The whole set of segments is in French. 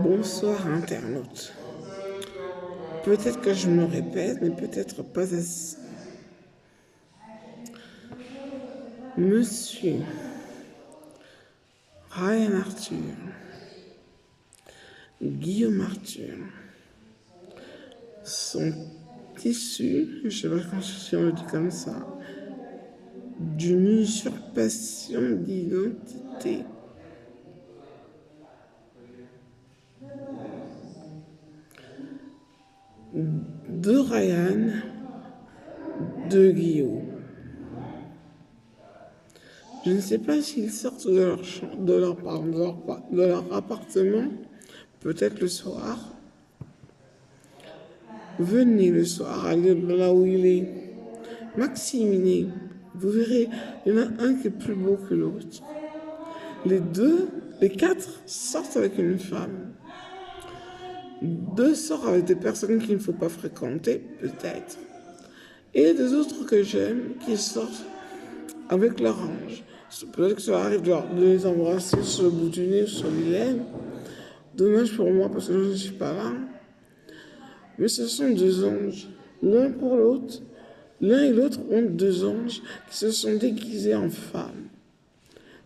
Bonsoir internautes. Peut-être que je me répète, mais peut-être pas assez. Monsieur Ryan Arthur, Guillaume Arthur sont issus, je sais pas si on le dit comme ça, d'une usurpation d'identité. De Ryan, de Guillaume. Je ne sais pas s'ils sortent de leur appartement, peut-être le soir. Venez le soir, allez là où il est. Maximiné, vous verrez, il y en a un qui est plus beau que l'autre. Les quatre sortent avec une femme. Deux sortent avec des personnes qu'il ne faut pas fréquenter, peut-être. Et des autres que j'aime qui sortent avec leur ange. Peut-être que ça arrive de les embrasser sur le bout du nez, sur les lèvres. Dommage pour moi parce que je ne suis pas là. Mais ce sont deux anges, l'un pour l'autre. L'un et l'autre ont deux anges qui se sont déguisés en femmes.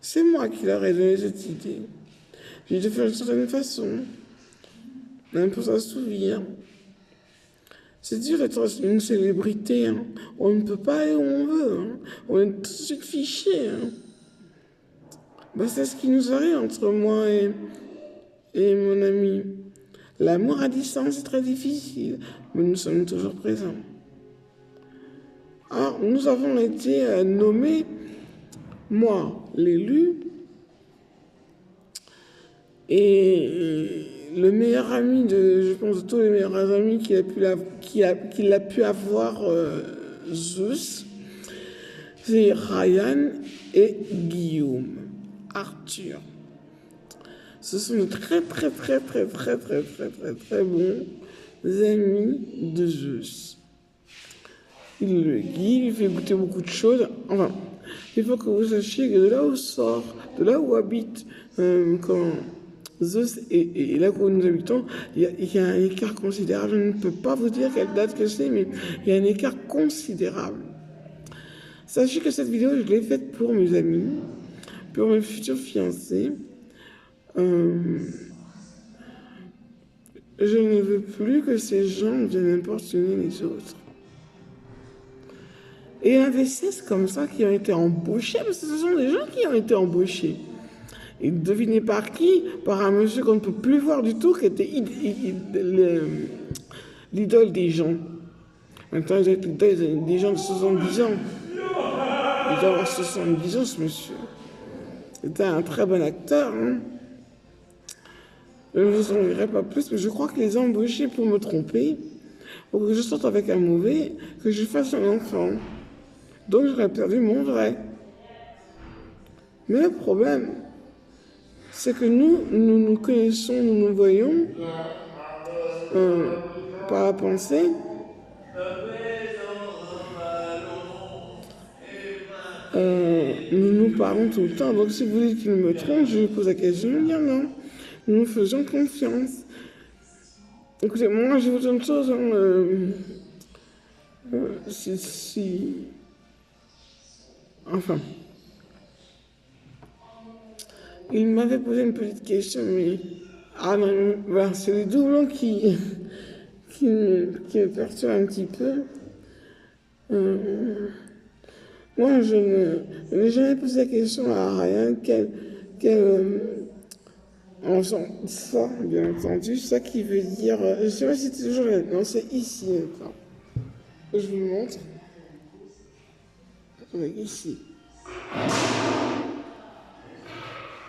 C'est moi qui leur ai donné cette idée. J'ai dû faire d'une certaine façon, même pour s'en souvenir. C'est dur d'être une célébrité. Hein. On ne peut pas aller où on veut. Hein. On est tout de suite fiché. Hein. C'est ce qui nous arrive entre moi et mon ami. L'amour à distance est très difficile, mais nous sommes toujours présents. Alors, nous avons été nommés, moi, l'élu, et le meilleur ami je pense, de tous les meilleurs amis qu'il a pu avoir Zeus, c'est Ryan et Guillaume, Arthur. Ce sont de très bons amis de Zeus. Il le guide, il fait goûter beaucoup de choses. Enfin, il faut que vous sachiez que de là où habite quand Zeus et là où nous habitons, il y a un écart considérable. Je ne peux pas vous dire quelle date que c'est, mais il y a un écart considérable. Sachez que cette vidéo, je l'ai faite pour mes amis, pour mes futurs fiancés. Je ne veux plus que ces gens viennent importuner les autres. Et il y en avait 16 comme ça qui ont été embauchés, parce que ce sont des gens qui ont été embauchés. Et devinez par qui? Par un monsieur qu'on ne peut plus voir du tout, qui était l'idole des gens. Maintenant, il est l'idole des gens de 70 ans. Il doit avoir 70 ans, ce monsieur. C'était un très bon acteur. Hein. Je ne vous en dirai pas plus, mais je crois que les a embauchés pour me tromper, pour que je sorte avec un mauvais, que je fasse un enfant. Donc j'aurais perdu mon vrai. Mais le problème, c'est que nous nous connaissons, nous nous voyons par la pensée. Nous nous parlons tout le temps. Donc si vous dites qu'il me trompe, je lui pose la question, je lui dis non. Nous nous faisons confiance. Écoutez, moi je vous dis une chose. Enfin. Il m'avait posé une petite question, mais c'est les doublons qui me perturbent un petit peu. Moi, je n'ai jamais posé la question à Ryan ça, bien entendu, ça qui veut dire. Je ne sais pas si c'est toujours là. Non, c'est ici. Attends. Je vous le montre. Ici.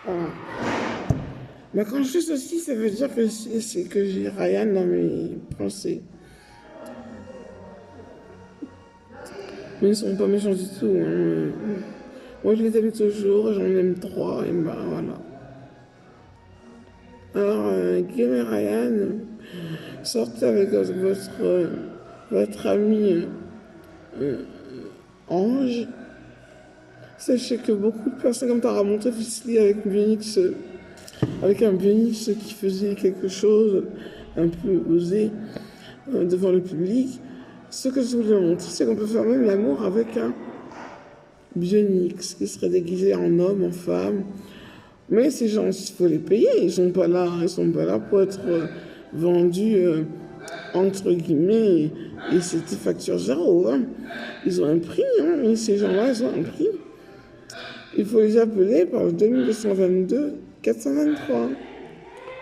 Voilà. Quand je suis ceci, ça veut dire que c'est que j'ai Ryan dans mes pensées. Mais ils ne sont pas méchants du tout. Hein. Moi, je les aime toujours, j'en aime 3, et voilà. Alors, Guillaume et Ryan, sortez avec votre ami Ange. Sachez que beaucoup de personnes comme Tara Montefisley avec Munich avec un Bionics qui faisait quelque chose un peu osé devant le public. Ce que je voulais montrer, c'est qu'on peut faire même l'amour avec un Bionics qui serait déguisé en homme, en femme. Mais ces gens, il faut les payer. Ils sont pas là pour être vendus entre guillemets et c'était facture zéro. Hein. Ils ont un prix, hein, et ces gens-là, ils ont un prix. Il faut les appeler par le 2222 423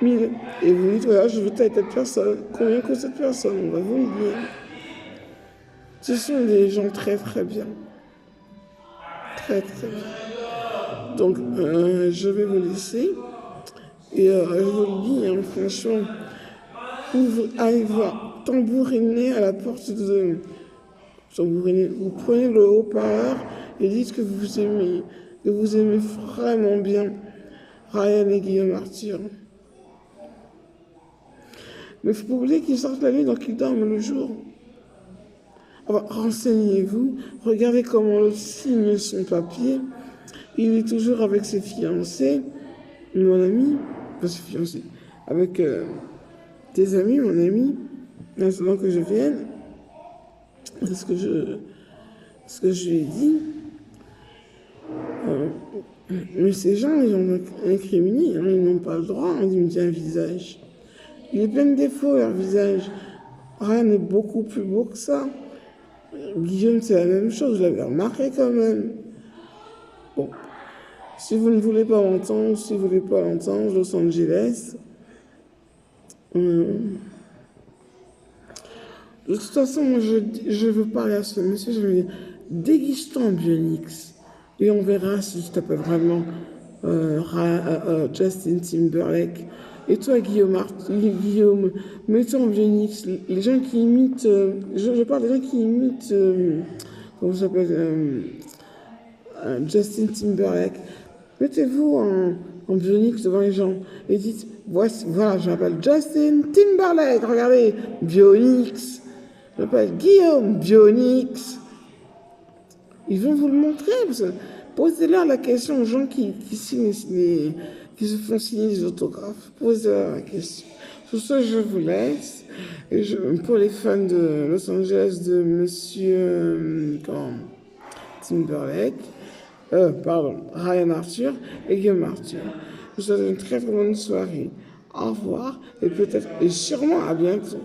000. Et vous dites, voilà, je veux telle personne. Combien coûte cette personne? On va vous le dire. Ce sont des gens très très bien. Très très bien. Donc, je vais vous laisser. Et je vous le dis, hein, franchement, allez voir, tambouriner à la porte de... Tambouriner, vous prenez le haut-parleur et dites que vous aimez vraiment bien Ryan et Guillaume Arthur. Mais il faut pas oublier qu'ils sortent la nuit, donc ils dorment le jour. Alors, renseignez-vous, regardez comment l'autre signe son papier. Il est toujours avec ses fiancés, mon ami, pas ses fiancés, avec tes amis, mon ami, maintenant que je vienne. C'est ce que je lui ai dit. Mais ces gens, ils ont incriminé, hein, ils n'ont pas le droit d'imiter un visage. Il est plein de défauts, leur visage. Rien n'est beaucoup plus beau que ça. Guillaume, c'est la même chose, je l'avais remarqué quand même. Bon, si vous ne voulez pas l'entendre, Los Angeles. De toute façon, moi, je veux parler à ce monsieur, je vais dire, déguise-toi en Bionics. Et on verra si je t'appelle vraiment Justin Timberlake. Et toi, Guillaume, mets-toi en Bionics. Les gens qui imitent, je parle des gens qui imitent, comment ça s'appelle, Justin Timberlake. Mettez-vous en Bionics devant les gens et dites, voilà, je m'appelle Justin Timberlake, regardez, Bionics. Je m'appelle Guillaume, Bionics. Ils vont vous le montrer. Posez-leur la question aux gens qui se font signer des autographes. Posez-leur la question. Sur ce, je vous laisse. Et pour les fans de Los Angeles de Monsieur Timberlake, Ryan Arthur et Guillaume Arthur. Je vous souhaite une très très bonne soirée. Au revoir et peut-être et sûrement à bientôt.